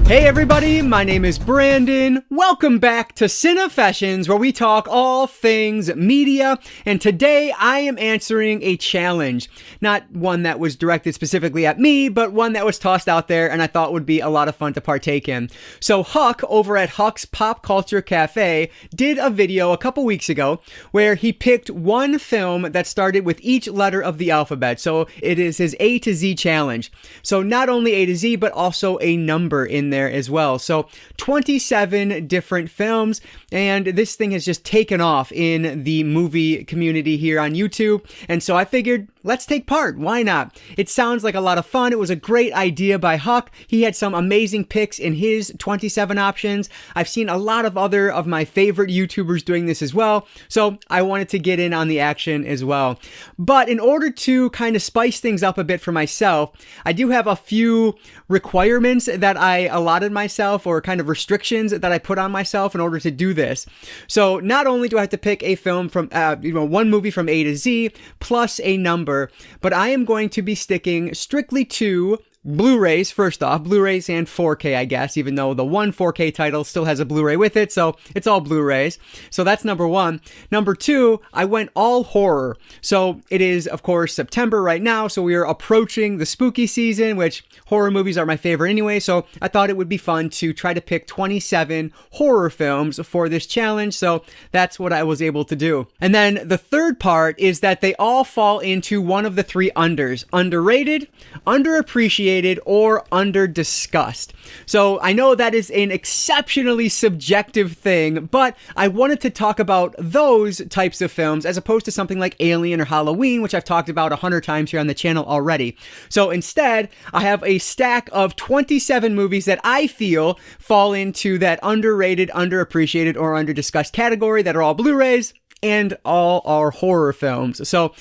Hey everybody, my name is Brandon. Welcome back to Cinefessions, where we talk all things media, and today I am answering a challenge. Not one that was directed specifically at me, but one that was tossed out there and I thought would be a lot of fun to partake in. So Huck over at Huck's Pop Culture Cafe did a video a couple weeks ago where he picked one film that started with each letter of the alphabet. So it is his A to Z challenge. So not only A to Z, but also a number in there as well. So 27 different films, and this thing has just taken off in the movie community here on YouTube. And so I figured, let's take part. Why not? It sounds like a lot of fun. It was a great idea by Huck. He had some amazing picks in his 27 options. I've seen a lot of other of my favorite YouTubers doing this as well. So I wanted to get in on the action as well. But in order to kind of spice things up a bit for myself, I do have a few requirements that I allotted myself, or kind of restrictions that I put on myself in order to do this. So not only do I have to pick a film from, one movie from A to Z plus a number, but I am going to be sticking strictly to Blu-rays, first off, Blu-rays and 4K, I guess, even though the one 4K title still has a Blu-ray with it, so it's all Blu-rays. So that's number one. Number two, I went all horror. So it is, of course, September right now, so we are approaching the spooky season, which horror movies are my favorite anyway, so I thought it would be fun to try to pick 27 horror films for this challenge, so that's what I was able to do. And then the third part is that they all fall into one of the three unders: underrated, underappreciated, or under discussed. So I know that is an exceptionally subjective thing, but I wanted to talk about those types of films as opposed to something like Alien or Halloween, which I've talked about 100 times here on the channel already. So instead, I have a stack of 27 movies that I feel fall into that underrated, underappreciated, or under discussed category that are all Blu-rays and all are horror films. So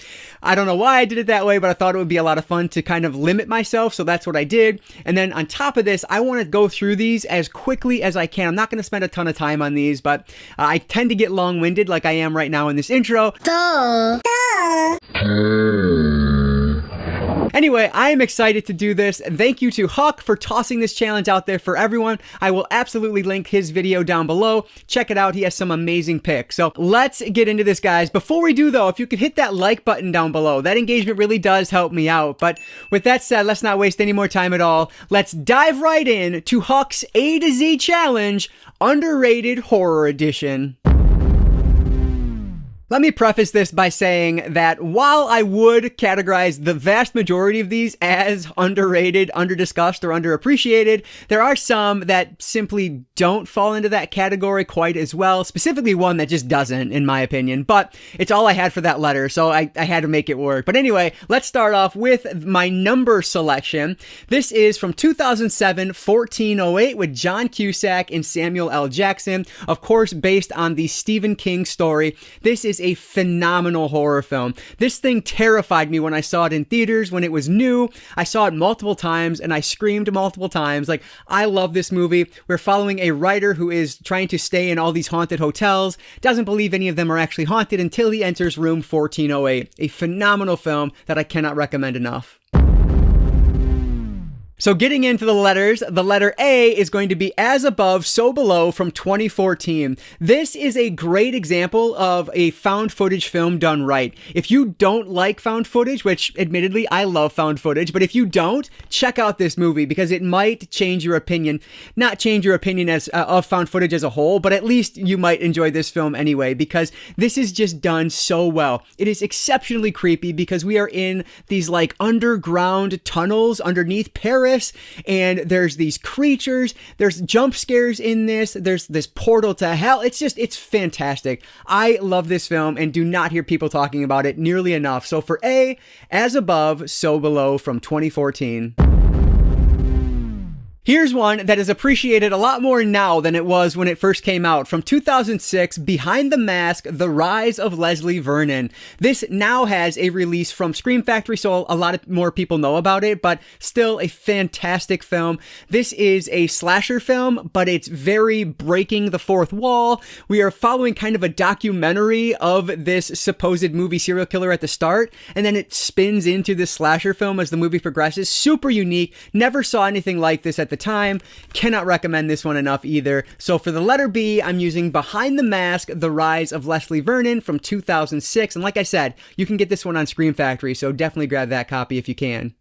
I don't know why I did it that way, but I thought it would be a lot of fun to kind of limit myself, so that's what I did. And then on top of this, I want to go through these as quickly as I can. I'm not going to spend a ton of time on these, but I tend to get long-winded like I am right now in this intro. Anyway, I am excited to do this. Thank you to Huck for tossing this challenge out there for everyone. I will absolutely link his video down below. Check it out. He has some amazing picks. So let's get into this, guys. Before we do, though, if you could hit that like button down below, that engagement really does help me out. But with that said, let's not waste any more time at all. Let's dive right in to Huck's A to Z challenge, Underrated Horror Edition. Let me preface this by saying that while I would categorize the vast majority of these as underrated, underdiscussed, or underappreciated, there are some that simply don't fall into that category quite as well, specifically one that just doesn't, in my opinion, but it's all I had for that letter, so I had to make it work. But anyway, let's start off with my number selection. This is from 2007, 1408, with John Cusack and Samuel L. Jackson, of course based on the Stephen King story. This is a phenomenal horror film. This thing terrified me when I saw it in theaters when it was new. I saw it multiple times and I screamed multiple times. Like, I love this movie. We're following a writer who is trying to stay in all these haunted hotels, doesn't believe any of them are actually haunted until he enters room 1408. A phenomenal film that I cannot recommend enough. So getting into the letters, the letter A is going to be As Above, So Below from 2014. This is a great example of a found footage film done right. If you don't like found footage, which admittedly I love found footage, but if you don't, check out this movie because it might change your opinion. Not change your opinion as of found footage as a whole, but at least you might enjoy this film anyway because this is just done so well. It is exceptionally creepy because we are in these like underground tunnels underneath Paris. And there's these creatures, there's jump scares in this, there's this portal to hell. It's fantastic. I love this film and do not hear people talking about it nearly enough. So for A, As Above, So Below from 2014. Here's one that is appreciated a lot more now than it was when it first came out. From 2006, Behind the Mask, The Rise of Leslie Vernon. This now has a release from Scream Factory, so a lot of more people know about it, but still a fantastic film. This is a slasher film, but it's very breaking the fourth wall. We are following kind of a documentary of this supposed movie serial killer at the start, and then it spins into this slasher film as the movie progresses. Super unique. Never saw anything like this at the the time. Cannot recommend this one enough either. So for the letter B, I'm using Behind the Mask, The Rise of Leslie Vernon from 2006. And like I said, you can get this one on Scream Factory, so definitely grab that copy if you can.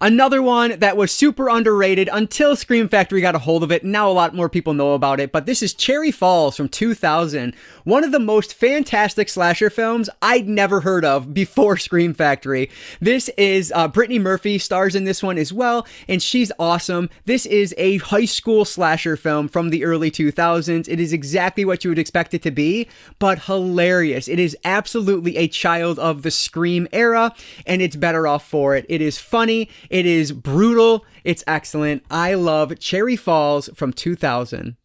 Another one that was super underrated until Scream Factory got a hold of it. Now a lot more people know about it, but this is Cherry Falls from 2000. One of the most fantastic slasher films I'd never heard of before Scream Factory. This is Brittany Murphy stars in this one as well, and she's awesome. This is a high school slasher film from the early 2000s. It is exactly what you would expect it to be, but hilarious. It is absolutely a child of the Scream era, and it's better off for it. It is funny. It is brutal. It's excellent. I love Cherry Falls from 2000.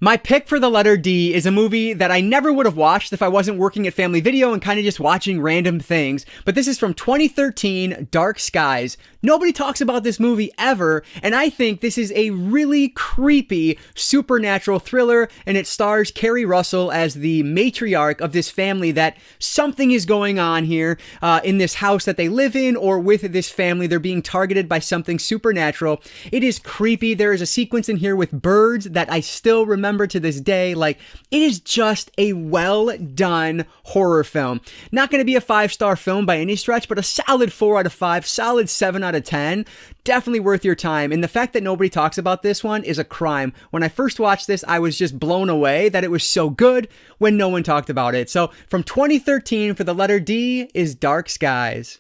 My pick for the letter D is a movie that I never would have watched if I wasn't working at Family Video and kind of just watching random things. But this is from 2013, Dark Skies. Nobody talks about this movie ever, and I think this is a really creepy supernatural thriller, and it stars Kerry Russell as the matriarch of this family that something is going on here in this house that they live in, or with this family. They're being targeted by something supernatural. It is creepy. There is a sequence in here with birds that I still remember to this day. Like, it is just a well done horror film. Not going to be a 5-star film by any stretch, but a solid 4 out of 5, solid 7 out of 10. Definitely worth your time. And the fact that nobody talks about this one is a crime. When I first watched this, I was just blown away that it was so good when no one talked about it. So from 2013 for the letter D is Dark Skies.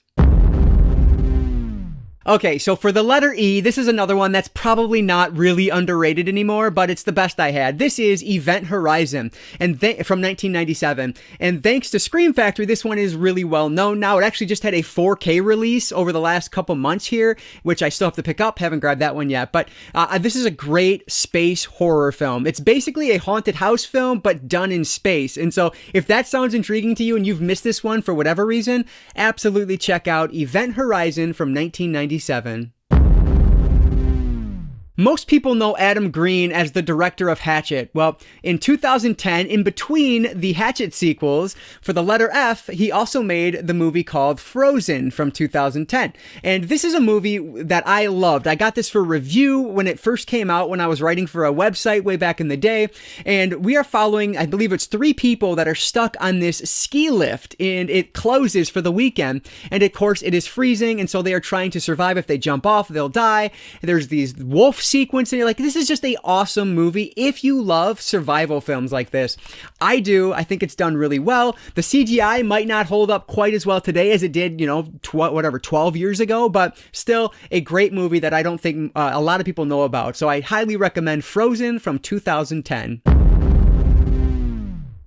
Okay, so for the letter E, this is another one that's probably not really underrated anymore, but it's the best I had. This is Event Horizon and from 1997. And thanks to Scream Factory, this one is really well known now. It actually just had a 4K release over the last couple months here, which I still have to pick up. Haven't grabbed that one yet. But this is a great space horror film. It's basically a haunted house film, but done in space. And so if that sounds intriguing to you and you've missed this one for whatever reason, absolutely check out Event Horizon from 1997. Most people know Adam Green as the director of Hatchet. Well, in 2010, in between the Hatchet sequels, for the letter F, he also made the movie called Frozen from 2010. And this is a movie that I loved. I got this for review when it first came out, when I was writing for a website way back in the day. And we are following, I believe it's 3 people that are stuck on this ski lift, and it closes for the weekend. And of course, it is freezing, and so they are trying to survive. If they jump off, they'll die. There's these wolf sequence, and you're like, this is just a awesome movie if you love survival films like this. I do. I think it's done really well. The CGI might not hold up quite as well today as it did, 12 years ago, but still a great movie that I don't think a lot of people know about. So I highly recommend Frozen from 2010.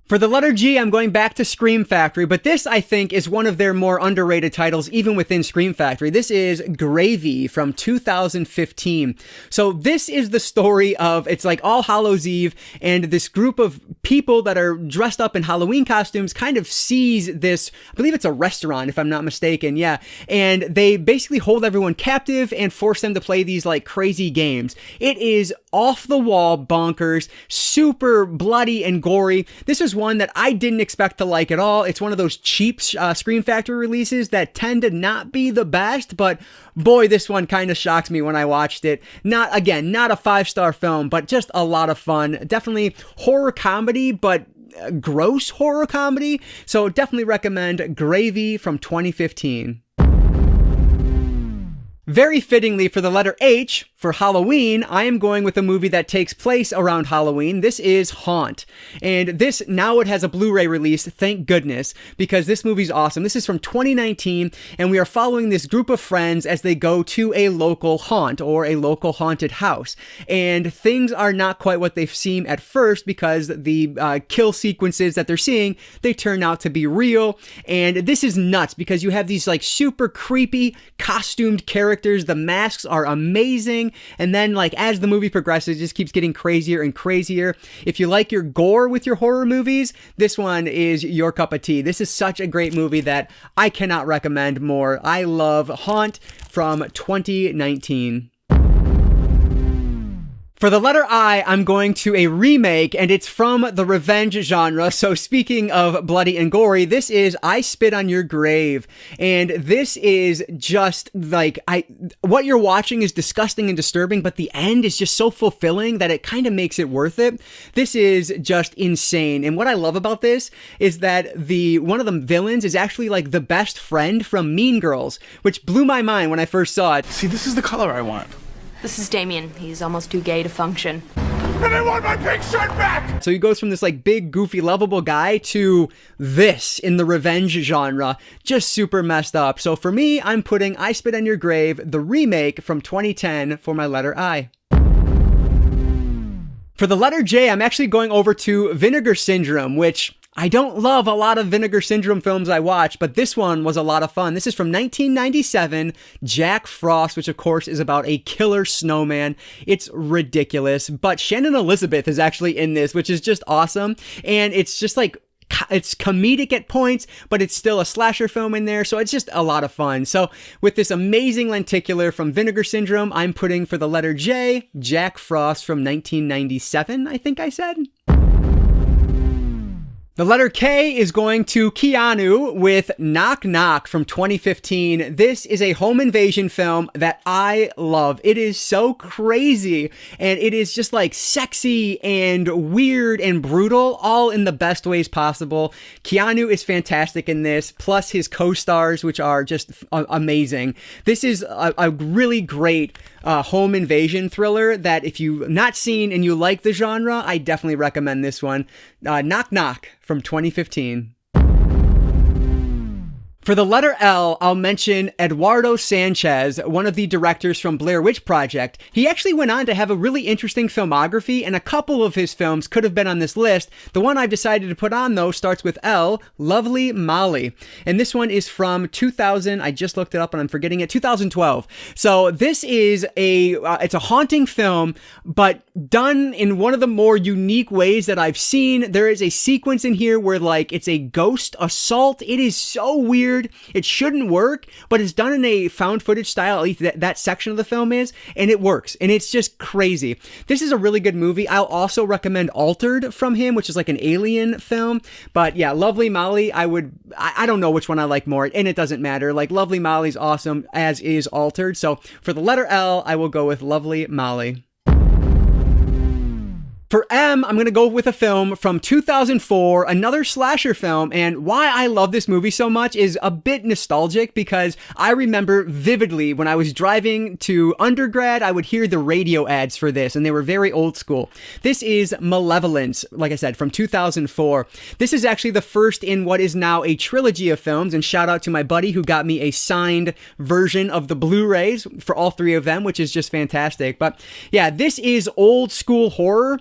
For the letter G, I'm going back to Scream Factory, but this, I think, is one of their more underrated titles, even within Scream Factory. This is Gravy from 2015. So this is the story of, it's like All Hallows Eve, and this group of people that are dressed up in Halloween costumes kind of seize this, I believe it's a restaurant, if I'm not mistaken, yeah, and they basically hold everyone captive and force them to play these like crazy games. It is off the wall bonkers, super bloody and gory. This is one that I didn't expect to like at all. It's one of those cheap Scream Factory releases that tend to not be the best, but boy, this one kind of shocked me when I watched it. Not a 5-star film, but just a lot of fun. Definitely horror comedy, but gross horror comedy. So definitely recommend Gravy from 2015. Very fittingly for the letter H, for Halloween, I am going with a movie that takes place around Halloween. This is Haunt. And this, now it has a Blu-ray release, thank goodness, because this movie's awesome. This is from 2019, and we are following this group of friends as they go to a local haunt, or a local haunted house. And things are not quite what they seem at first, because the kill sequences that they're seeing, they turn out to be real. And this is nuts, because you have these like super creepy costumed characters. The masks are amazing. And then like as the movie progresses, it just keeps getting crazier and crazier. If you like your gore with your horror movies, this one is your cup of tea. This is such a great movie that I cannot recommend more. I love Haunt from 2019. For the letter I, I'm going to a remake, and it's from the revenge genre. So speaking of bloody and gory, this is I Spit on Your Grave. And this is just like, what you're watching is disgusting and disturbing, but the end is just so fulfilling that it kind of makes it worth it. This is just insane. And what I love about this is that one of the villains is actually like the best friend from Mean Girls, which blew my mind when I first saw it. See, this is the color I want. This is Damien. He's almost too gay to function. And I want my pink shirt back! So he goes from this like big, goofy, lovable guy to this in the revenge genre. Just super messed up. So for me, I'm putting I Spit on Your Grave, the remake from 2010 for my letter I. For the letter J, I'm actually going over to Vinegar Syndrome, which I don't love a lot of Vinegar Syndrome films I watch, but this one was a lot of fun. This is from 1997, Jack Frost, which of course is about a killer snowman. It's ridiculous, but Shannon Elizabeth is actually in this, which is just awesome. And it's just like, it's comedic at points, but it's still a slasher film in there, so it's just a lot of fun. So with this amazing lenticular from Vinegar Syndrome, I'm putting for the letter J, Jack Frost from 1997, I think I said. The letter K is going to Keanu with Knock Knock from 2015. This is a home invasion film that I love. It is so crazy, and it is just like sexy and weird and brutal, all in the best ways possible. Keanu is fantastic in this, plus his co-stars, which are just amazing. This is a really great home invasion thriller that if you've not seen and you like the genre, I definitely recommend this one. Knock Knock from 2015. For the letter L, I'll mention Eduardo Sanchez, one of the directors from Blair Witch Project. He actually went on to have a really interesting filmography, and a couple of his films could have been on this list. The one I've decided to put on, though, starts with L, Lovely Molly. And this one is from 2000. I just looked it up and I'm forgetting it. 2012. So this is it's a haunting film, but done in one of the more unique ways that I've seen. There is a sequence in here where like it's a ghost assault. It is so weird. It shouldn't work, but it's done in a found footage style, at least that section of the film is, and it works, and it's just crazy. This is a really good movie. I'll also recommend Altered from him, which is like an alien film, but yeah, Lovely Molly, I don't know which one I like more, and it doesn't matter. Like, Lovely Molly's awesome, as is Altered, so for the letter L, I will go with Lovely Molly. For M, I'm going to go with a film from 2004, another slasher film, and why I love this movie so much is a bit nostalgic because I remember vividly when I was driving to undergrad, I would hear the radio ads for this, and they were very old school. This is Malevolence, like I said, from 2004. This is actually the first in what is now a trilogy of films, and shout out to my buddy who got me a signed version of the Blu-rays for all three of them, which is just fantastic. But yeah, this is old school horror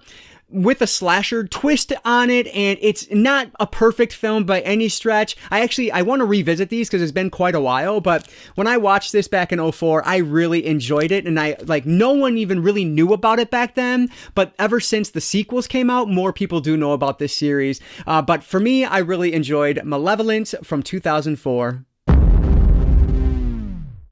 with a slasher twist on it, and it's not a perfect film by any stretch. I want to revisit these because it's been quite a while, but when I watched this back in 2004, I really enjoyed it, and no one even really knew about it back then, but ever since the sequels came out, more people do know about this series. But for me, I really enjoyed Malevolence from 2004.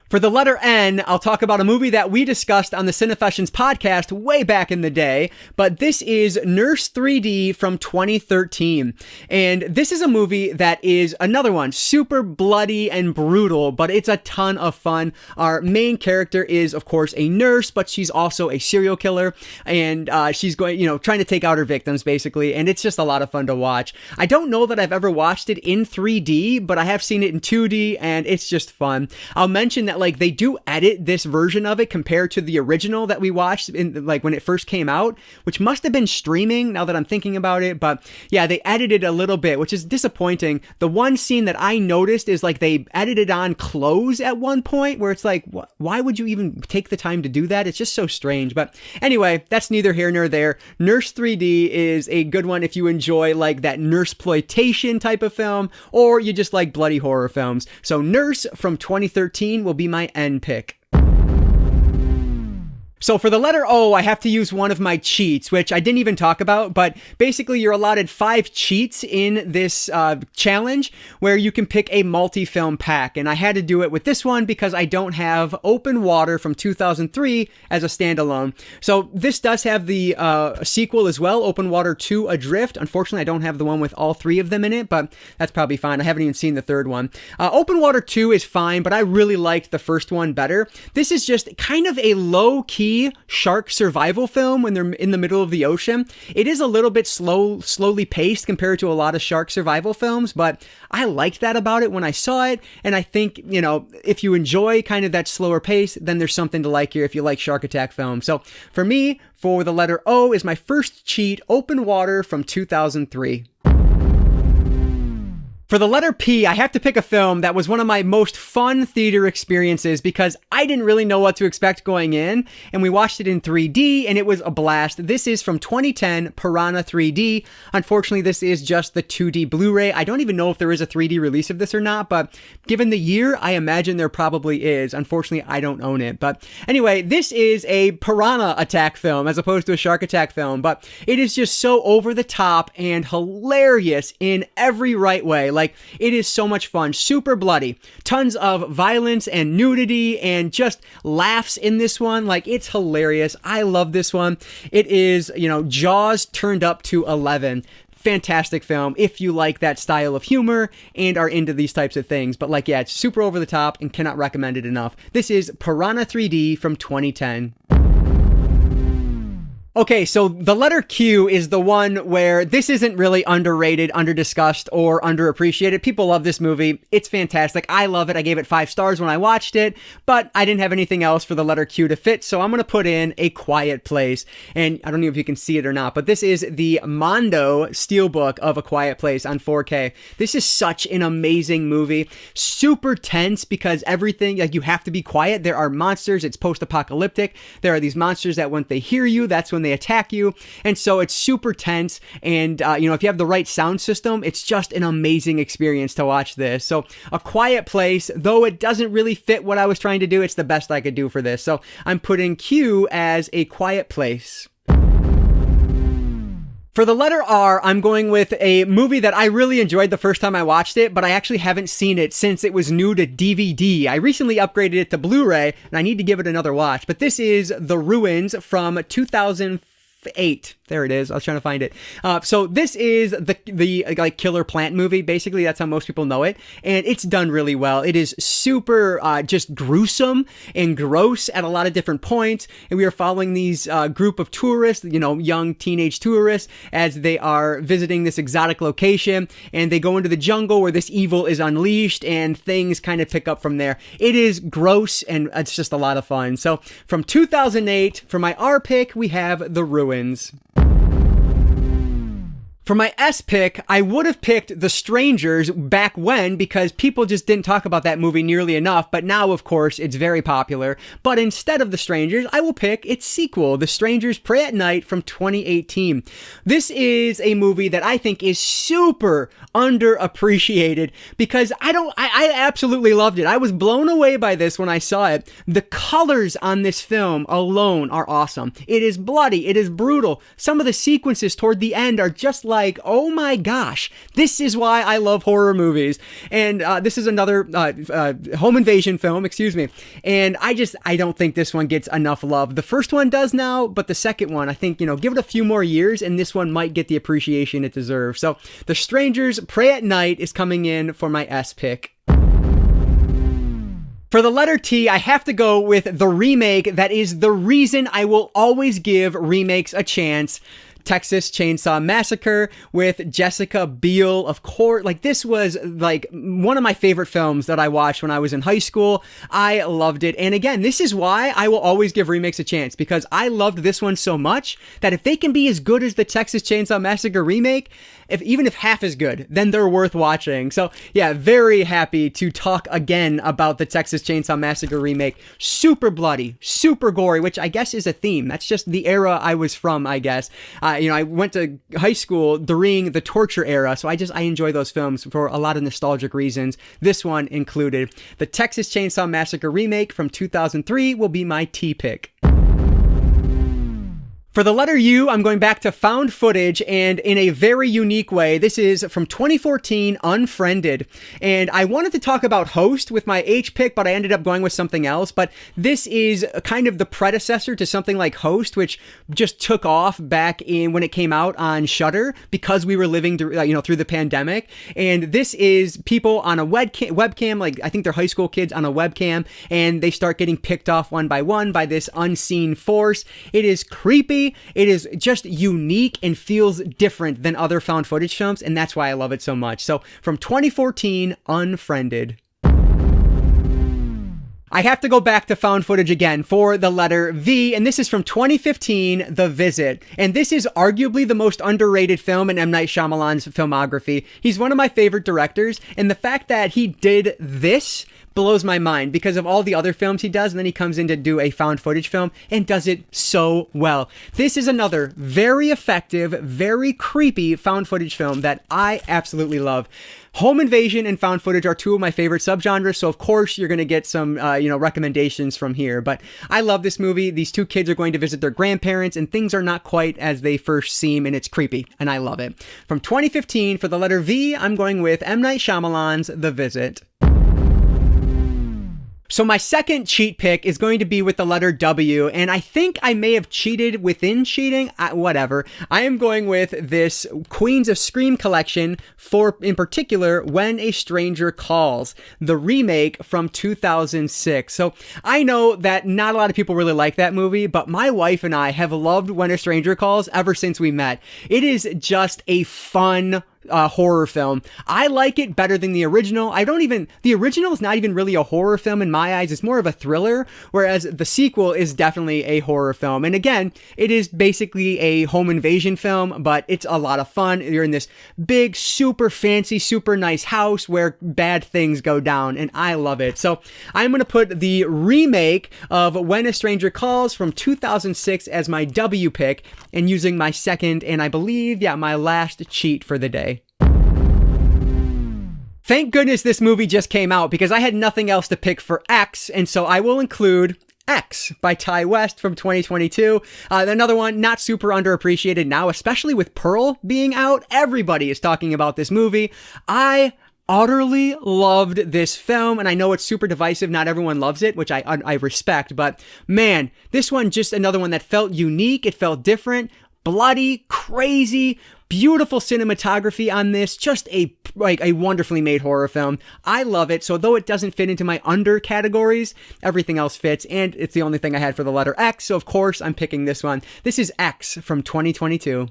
For the letter N, I'll talk about a movie that we discussed on the Cinefessions podcast way back in the day, but this is Nurse 3D from 2013. And this is a movie that is another one, super bloody and brutal, but it's a ton of fun. Our main character is, of course, a nurse, but she's also a serial killer, and she's going, trying to take out her victims, basically, and it's just a lot of fun to watch. I don't know that I've ever watched it in 3D, but I have seen it in 2D, and it's just fun. I'll mention that they do edit this version of it compared to the original that we watched in when it first came out, which must have been streaming now that I'm thinking about it. But yeah, they edited a little bit, which is disappointing. The one scene that I noticed is they edited on clothes at one point where it's like, why would you even take the time to do that? It's just so strange. But anyway, that's neither here nor there. Nurse 3D is a good one if you enjoy that nurse-ploitation type of film, or you just like bloody horror films. So Nurse from 2013 will be my N pick. So for the letter O, I have to use one of my cheats, which I didn't even talk about, but basically you're allotted 5 cheats in this challenge where you can pick a multi-film pack. And I had to do it with this one because I don't have Open Water from 2003 as a standalone. So this does have the sequel as well, Open Water 2 Adrift. Unfortunately, I don't have the one with all 3 of them in it, but that's probably fine. I haven't even seen the third one. Open Water 2 is fine, but I really liked the first one better. This is just kind of a low-key shark survival film when they're in the middle of the ocean. It is a little bit slowly paced compared to a lot of shark survival films, but I liked that about it when I saw it, and I think, you know, if you enjoy kind of that slower pace, then there's something to like here if you like shark attack films. So for me, for the letter O is my first cheat, Open Water from 2003. For the letter P, I have to pick a film that was one of my most fun theater experiences because I didn't really know what to expect going in, and we watched it in 3D, and it was a blast. This is from 2010, Piranha 3D. Unfortunately, this is just the 2D Blu-ray. I don't even know if there is a 3D release of this or not, but given the year, I imagine there probably is. Unfortunately, I don't own it. But anyway, this is a piranha attack film as opposed to a shark attack film, but it is just so over the top and hilarious in every right way. Like, it is so much fun, super bloody, tons of violence and nudity and just laughs in this one. Like, it's hilarious. I love this one. It is, you know, Jaws turned up to 11. Fantastic film if you like that style of humor and are into these types of things. But like, yeah, it's super over the top and cannot recommend it enough. This is Piranha 3D from 2010. Okay, so the letter Q is the one where this isn't really underrated, underdiscussed, or underappreciated. People love this movie. It's fantastic. I love it. I gave it 5 stars when I watched it, but I didn't have anything else for the letter Q to fit, so I'm going to put in A Quiet Place. And I don't know if you can see it or not, but this is the Mondo Steelbook of A Quiet Place on 4K. This is such an amazing movie. Super tense because everything, like, you have to be quiet. There are monsters. It's post-apocalyptic. There are these monsters that when they hear you, that's when they attack you, and so it's super tense, and you know, if you have the right sound system, it's just an amazing experience to watch this. So A Quiet Place, though it doesn't really fit what I was trying to do, it's the best I could do for this, so I'm putting Q as A Quiet Place. For the letter R, I'm going with a movie that I really enjoyed the first time I watched it, but I actually haven't seen it since it was new to DVD. I recently upgraded it to Blu-ray, and I need to give it another watch. But this is The Ruins from 2008. There it is. I was trying to find it. So this is the like killer plant movie. Basically, that's how most people know it, and it's done really well. It is super just gruesome and gross at a lot of different points. And we are following these group of tourists, you know, young teenage tourists, as they are visiting this exotic location, and they go into the jungle where this evil is unleashed, and things kind of pick up from there. It is gross, and it's just a lot of fun. So from 2008, for my R pick, we have The Ruins. For my S pick, I would have picked The Strangers back when, because people just didn't talk about that movie nearly enough, but now, of course, it's very popular. But instead of The Strangers, I will pick its sequel, The Strangers Pray at Night from 2018. This is a movie that I think is super underappreciated because I absolutely loved it. I was blown away by this when I saw it. The colors on this film alone are awesome. It is bloody. It is brutal. Some of the sequences toward the end are just like, oh my gosh, this is why I love horror movies. And this is another home invasion film, excuse me. And I don't think this one gets enough love. The first one does now, but the second one, I think, give it a few more years and this one might get the appreciation it deserves. So The Strangers Pray at Night is coming in for my S pick. For the letter T, I have to go with the remake that is the reason I will always give remakes a chance. Texas Chainsaw Massacre with Jessica Biel, of course. Like, this was like one of my favorite films that I watched when I was in high school. I loved it. And again, this is why I will always give remakes a chance, because I loved this one so much that if they can be as good as the Texas Chainsaw Massacre remake, even if half as good, then they're worth watching. So yeah, very happy to talk again about the Texas Chainsaw Massacre remake. Super bloody, super gory, which I guess is a theme. That's just the era I was from, I guess. I went to high school during the torture era, so I enjoy those films for a lot of nostalgic reasons, this one included. The Texas Chainsaw Massacre remake from 2003 will be my T pick. For the letter U, I'm going back to found footage, and in a very unique way. This is from 2014, Unfriended. And I wanted to talk about Host with my H pick, but I ended up going with something else. But this is kind of the predecessor to something like Host, which just took off back in when it came out on Shudder because we were living through the pandemic. And this is people on a webcam, like I think they're high school kids on a webcam, and they start getting picked off one by this unseen force. It is creepy. It is just unique and feels different than other found footage films, and that's why I love it so much. So from 2014, Unfriended. I have to go back to found footage again for the letter V, and this is from 2015, The Visit. And this is arguably the most underrated film in M. Night Shyamalan's filmography. He's one of my favorite directors, and the fact that he did this blows my mind because of all the other films he does, and then he comes in to do a found footage film and does it so well. This is another very effective, very creepy found footage film that I absolutely love. Home invasion and found footage are two of my favorite subgenres, so of course you're going to get some recommendations from here. But I love this movie. These two kids are going to visit their grandparents, and things are not quite as they first seem, and it's creepy, and I love it. From 2015, for the letter V, I'm going with M. Night Shyamalan's The Visit. So my second cheat pick is going to be with the letter W, and I think I may have cheated within cheating, whatever. I am going with this Queens of Scream collection for, in particular, When a Stranger Calls, the remake from 2006. So I know that not a lot of people really like that movie, but my wife and I have loved When a Stranger Calls ever since we met. It is just a fun horror film. I like it better than the original. The original is not even really a horror film in my eyes. It's more of a thriller, whereas the sequel is definitely a horror film. And again, it is basically a home invasion film, but it's a lot of fun. You're in this big, super fancy, super nice house where bad things go down, and I love it. So I'm going to put the remake of When a Stranger Calls from 2006 as my W pick, and using my second and I believe, my last cheat for the day. Thank goodness this movie just came out because I had nothing else to pick for X, and so I will include X by Ty West from 2022. Another one not super underappreciated now, especially with Pearl being out. Everybody is talking about this movie. I utterly loved this film, and I know it's super divisive. Not everyone loves it, which I respect, but man, this one just another one that felt unique. It felt different, bloody, crazy, beautiful cinematography on this. Just a wonderfully made horror film. I love it. So though it doesn't fit into my under categories, everything else fits, and it's the only thing I had for the letter X. So of course I'm picking this one. This is X from 2022.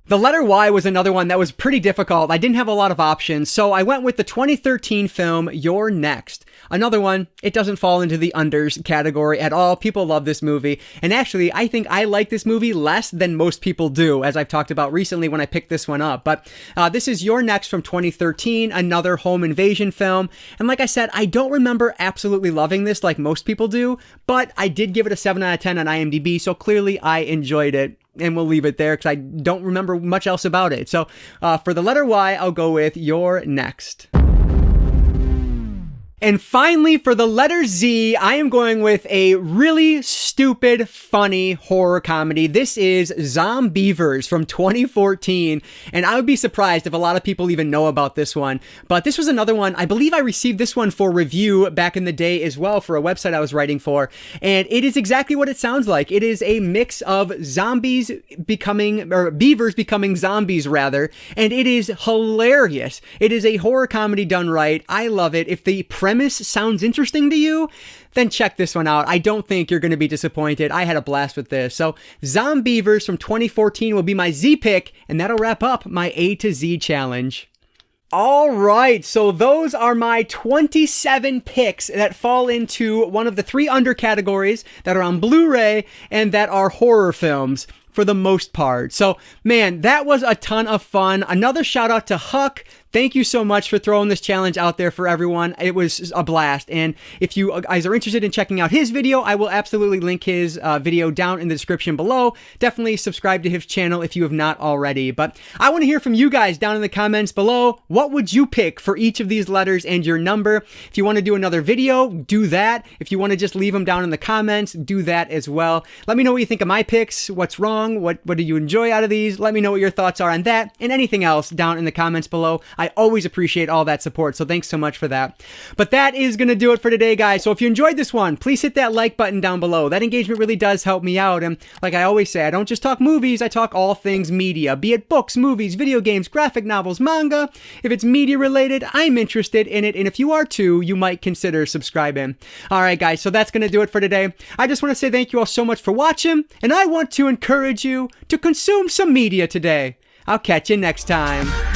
The letter Y was another one that was pretty difficult. I didn't have a lot of options, so I went with the 2013 film You're Next. Another one, it doesn't fall into the unders category at all. People love this movie, and actually, I think I like this movie less than most people do, as I've talked about recently when I picked this one up. But this is You're Next from 2013, another home invasion film. And like I said, I don't remember absolutely loving this like most people do, but I did give it a 7 out of 10 on IMDb, so clearly I enjoyed it. And we'll leave it there because I don't remember much else about it. So for the letter Y, I'll go with You're Next. And finally, for the letter Z, I am going with a really stupid, funny horror comedy. This is Zombievers from 2014. And I would be surprised if a lot of people even know about this one. But this was another one. I believe I received this one for review back in the day as well for a website I was writing for. And it is exactly what it sounds like. It is a mix of beavers becoming zombies, rather. And it is hilarious. It is a horror comedy done right. I love it. If the premise sounds interesting to you, then check this one out. I don't think you're going to be disappointed. I had a blast with this. So Zombievers from 2014 will be my Z pick, and that'll wrap up my A to Z challenge. All right, so those are my 27 picks that fall into one of the 3 under categories that are on Blu-ray and that are horror films for the most part. So, man, that was a ton of fun. Another shout out to Huck. thank you so much for throwing this challenge out there for everyone. It was a blast. And if you guys are interested in checking out his video, I will absolutely link his video down in the description below. Definitely subscribe to his channel if you have not already. But I want to hear from you guys down in the comments below. What would you pick for each of these letters and your number? If you want to do another video, do that. If you want to just leave them down in the comments, do that as well. Let me know what you think of my picks. What's wrong? What do you enjoy out of these? Let me know what your thoughts are on that and anything else down in the comments below. I always appreciate all that support, so thanks so much for that. But that is going to do it for today, guys. So if you enjoyed this one, please hit that like button down below. That engagement really does help me out. And like I always say, I don't just talk movies, I talk all things media, be it books, movies, video games, graphic novels, manga. If it's media related, I'm interested in it. And if you are too, you might consider subscribing. All right, guys, so that's going to do it for today. I just want to say thank you all so much for watching, and I want to encourage you to consume some media today. I'll catch you next time.